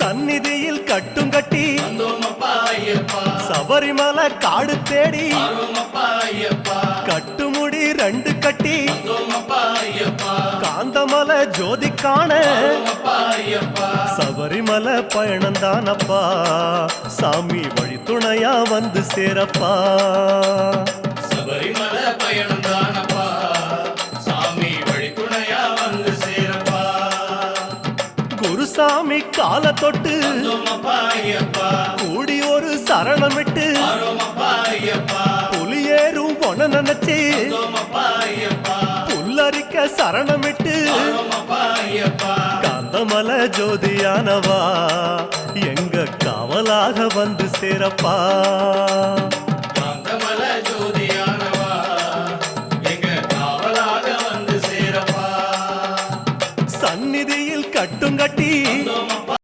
சந்நிதியில் கட்டும் கட்டி சபரிமலை காடு தேடி கட்டுமுடி 2 கட்டி காந்தமலை ஜோதி காண சபரிமலை பயணந்தானப்பா சாமி வழி துணையா வந்து சேரப்பா சபரிமலை பயணந்தானப்பா சாமி வழி துணையா வந்து சேரப்பா குருசாமி கால தொட்டு கூடி ஒரு சரணமிட்டு புலியேறும் பொன நினைச்சு புல்லரிக்க சரணமிட்டு காந்தமலை ஜோதியானவா எங்க காவலாக வந்து சேரப்பா காந்தமலை ஜோதியானவா எங்க காவலாக வந்து சேரப்பா சந்நிதியில் கட்டும் கட்டி